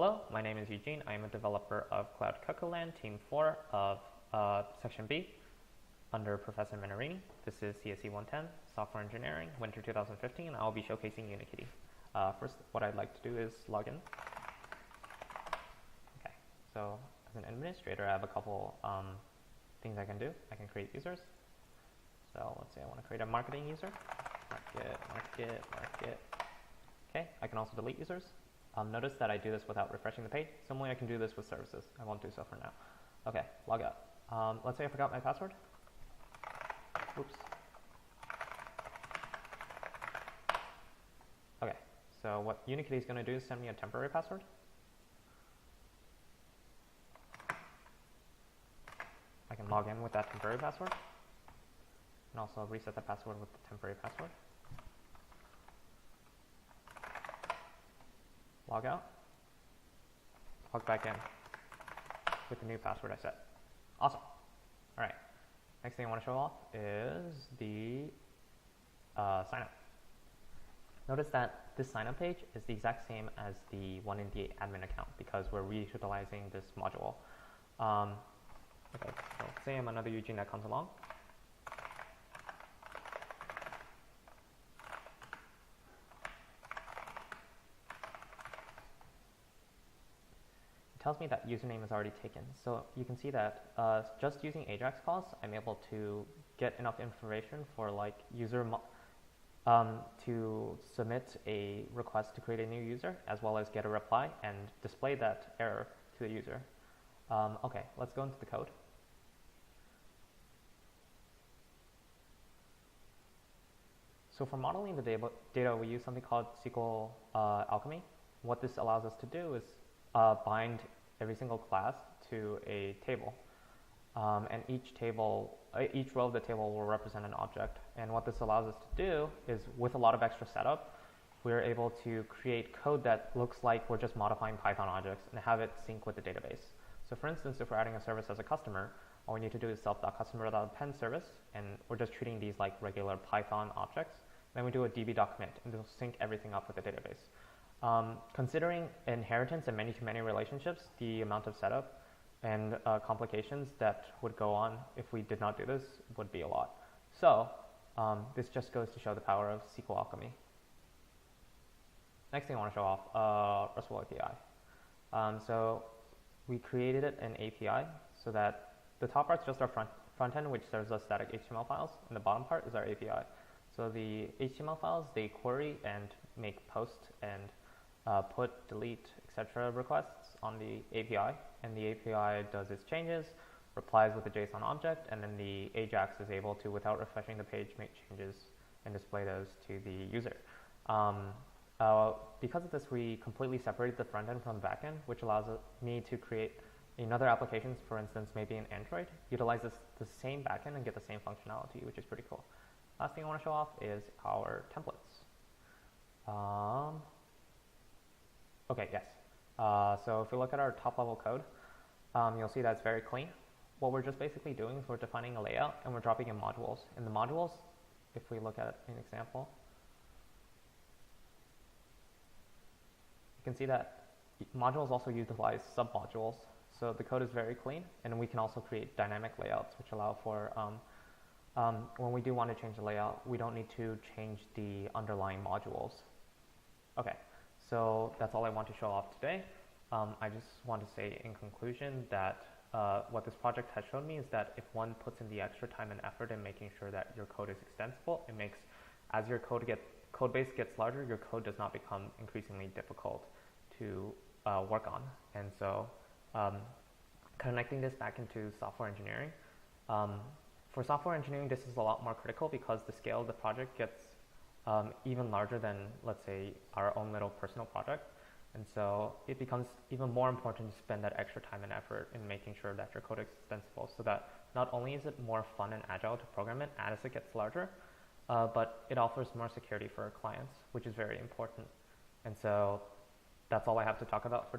Hello, my name is Eugene. I am a developer of Cloud Cuckooland, Team 4 of Section B under Professor Menarini. This is CSE 110, Software Engineering, Winter 2015. I'll be showcasing Unikitty. First, what I'd like to do is log in. Okay, so as an administrator, I have a couple things I can do. I can create users. So let's say I want to create a marketing user. Market. Okay, I can also delete users. Notice that I do this without refreshing the page. Similarly, I can do this with services. I won't do so for now. Okay, log out. Let's say I forgot my password. Oops. Okay, so what Unikitty is going to do is send me a temporary password. I can log in with that temporary password, and also reset the password with the temporary password. Log out, log back in with the new password I set. Awesome. All right. Next thing I want to show off is the sign up. Notice that this sign up page is the exact same as the one in the admin account because we're reutilizing this module. Okay, so say I'm another Eugene that comes along. Tells me that username is already taken. So you can see that just using AJAX calls, I'm able to get enough information for like user to submit a request to create a new user, as well as get a reply and display that error to the user. Okay, let's go into the code. So for modeling the data, we use something called SQL Alchemy. What this allows us to do is bind every single class to a table, and each row of the table will represent an object. And what this allows us to do is, with a lot of extra setup, we're able to create code that looks like we're just modifying Python objects and have it sync with the database. So for instance, if we're adding a service as a customer, all we need to do is self.customer.append service, and we're just treating these like regular Python objects. Then we do a db.commit, and it'll sync everything up with the database. Considering inheritance and many-to-many relationships, the amount of setup and complications that would go on if we did not do this would be a lot. So this just goes to show the power of SQL Alchemy. Next thing I want to show off, RESTful API. So we created an API so that the top part's just our front end, which serves us static HTML files, and the bottom part is our API. So the HTML files, they query and make post and put, delete, etc. requests on the API, and the API does its changes, replies with a JSON object, and then the AJAX is able to, without refreshing the page, make changes and display those to the user. Because of this, we completely separated the front end from the back end, which allows me to create another application, for instance, maybe in Android, utilize the same backend and get the same functionality, which is pretty cool. Last thing I want to show off is our templates. Okay, yes. So if we look at our top level code, you'll see that it's very clean. What we're just basically doing is we're defining a layout and we're dropping in modules. In the modules, if we look at an example, you can see that modules also utilize submodules. So the code is very clean, and we can also create dynamic layouts, which allow for when we do want to change the layout, we don't need to change the underlying modules. Okay, so that's all I want to show off today. I just want to say in conclusion that what this project has shown me is that if one puts in the extra time and effort in making sure that your code is extensible, it makes, as your code base gets larger, your code does not become increasingly difficult to work on. And so connecting this back into software engineering, for software engineering, this is a lot more critical because the scale of the project gets even larger than, let's say, our own little personal project. And so it becomes even more important to spend that extra time and effort in making sure that your code is extensible, so that not only is it more fun and agile to program it as it gets larger, but it offers more security for our clients, which is very important. And so that's all I have to talk about for today.